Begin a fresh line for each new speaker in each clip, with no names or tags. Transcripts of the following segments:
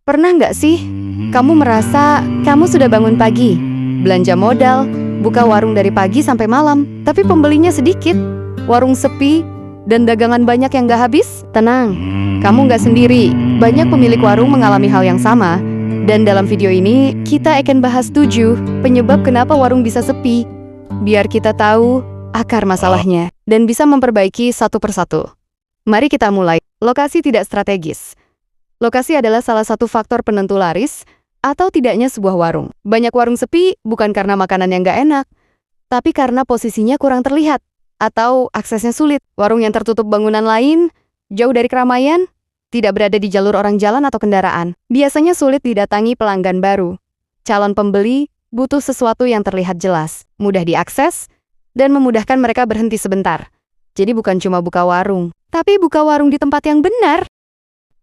Pernah nggak sih kamu merasa kamu sudah bangun pagi, belanja modal, buka warung dari pagi sampai malam, tapi pembelinya sedikit, warung sepi, dan dagangan banyak yang nggak habis? Tenang, kamu nggak sendiri. Banyak pemilik warung mengalami hal yang sama. Dan dalam video ini, kita akan bahas 7 penyebab kenapa warung bisa sepi. Biar kita tahu akar masalahnya dan bisa memperbaiki satu persatu. Mari kita mulai. Lokasi tidak strategis. Lokasi adalah salah satu faktor penentu laris atau tidaknya sebuah warung. Banyak warung sepi bukan karena makanan yang nggak enak, tapi karena posisinya kurang terlihat atau aksesnya sulit. Warung yang tertutup bangunan lain, jauh dari keramaian, tidak berada di jalur orang jalan atau kendaraan. Biasanya sulit didatangi pelanggan baru. Calon pembeli butuh sesuatu yang terlihat jelas, mudah diakses, dan memudahkan mereka berhenti sebentar. Jadi bukan cuma buka warung, tapi buka warung di tempat yang benar.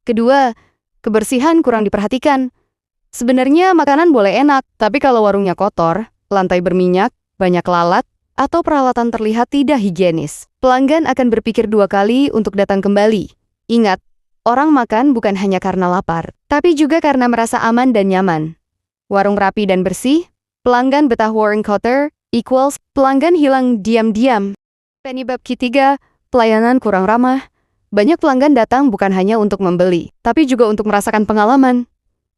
Kedua, kebersihan kurang diperhatikan. Sebenarnya makanan boleh enak, tapi kalau warungnya kotor, lantai berminyak, banyak lalat, atau peralatan terlihat tidak higienis, pelanggan akan berpikir 2 kali untuk datang kembali. Ingat, orang makan bukan hanya karena lapar, tapi juga karena merasa aman dan nyaman. Warung rapi dan bersih, pelanggan betah. Warung kotor equals pelanggan hilang diam-diam. Penyebab ketiga, pelayanan kurang ramah. Banyak pelanggan datang bukan hanya untuk membeli, tapi juga untuk merasakan pengalaman.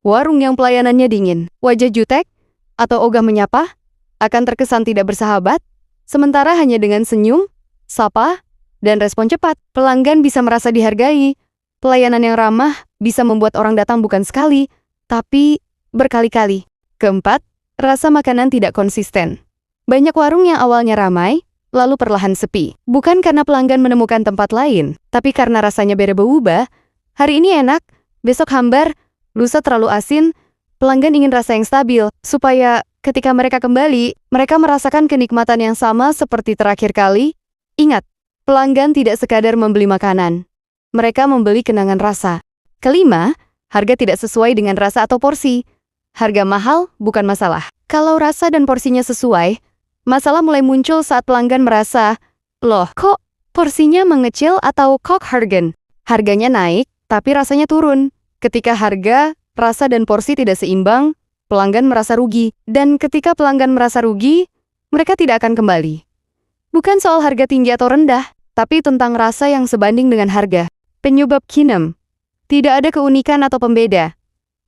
Warung yang pelayanannya dingin, wajah jutek, atau ogah menyapa, akan terkesan tidak bersahabat, sementara hanya dengan senyum, sapa, dan respon cepat, pelanggan bisa merasa dihargai. Pelayanan yang ramah bisa membuat orang datang bukan sekali, tapi berkali-kali. Keempat, rasa makanan tidak konsisten. Banyak warung yang awalnya ramai, lalu perlahan sepi. Bukan karena pelanggan menemukan tempat lain, tapi karena rasanya berubah. Hari ini enak, besok hambar, lusa terlalu asin. Pelanggan ingin rasa yang stabil, supaya ketika mereka kembali, mereka merasakan kenikmatan yang sama seperti terakhir kali. Ingat, pelanggan tidak sekadar membeli makanan. Mereka membeli kenangan rasa. Kelima, harga tidak sesuai dengan rasa atau porsi. Harga mahal bukan masalah. Kalau rasa dan porsinya sesuai, masalah mulai muncul saat pelanggan merasa, loh, kok porsinya mengecil atau kok harganya naik, tapi rasanya turun. Ketika harga, rasa, dan porsi tidak seimbang, pelanggan merasa rugi. Dan ketika pelanggan merasa rugi, mereka tidak akan kembali. Bukan soal harga tinggi atau rendah, tapi tentang rasa yang sebanding dengan harga. Penyebab keenam, tidak ada keunikan atau pembeda.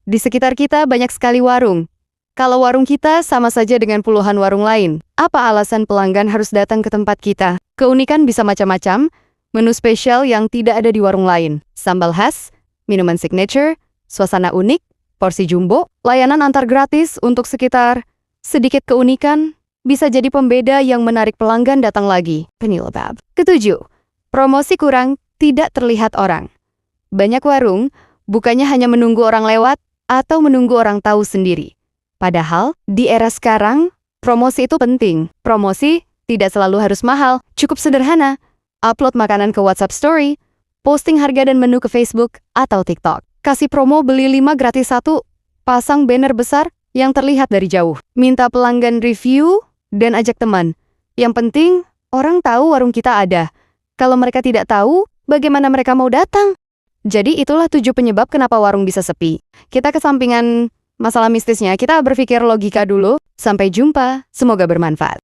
Di sekitar kita banyak sekali warung. Kalau warung kita sama saja dengan puluhan warung lain, apa alasan pelanggan harus datang ke tempat kita? Keunikan bisa macam-macam, menu spesial yang tidak ada di warung lain, sambal khas, minuman signature, suasana unik, porsi jumbo, layanan antar gratis untuk sekitar. Sedikit keunikan bisa jadi pembeda yang menarik pelanggan datang lagi. Penyebab ketujuh, promosi kurang, tidak terlihat orang. Banyak warung bukannya hanya menunggu orang lewat atau menunggu orang tahu sendiri. Padahal, di era sekarang, promosi itu penting. Promosi tidak selalu harus mahal, cukup sederhana. Upload makanan ke WhatsApp Story, posting harga dan menu ke Facebook atau TikTok. Kasih promo beli 5 gratis 1, pasang banner besar yang terlihat dari jauh. Minta pelanggan review dan ajak teman. Yang penting, orang tahu warung kita ada. Kalau mereka tidak tahu, bagaimana mereka mau datang? Jadi itulah 7 penyebab kenapa warung bisa sepi. Kita kesampingan masalah mistisnya, kita berpikir logika dulu. Sampai jumpa, semoga bermanfaat.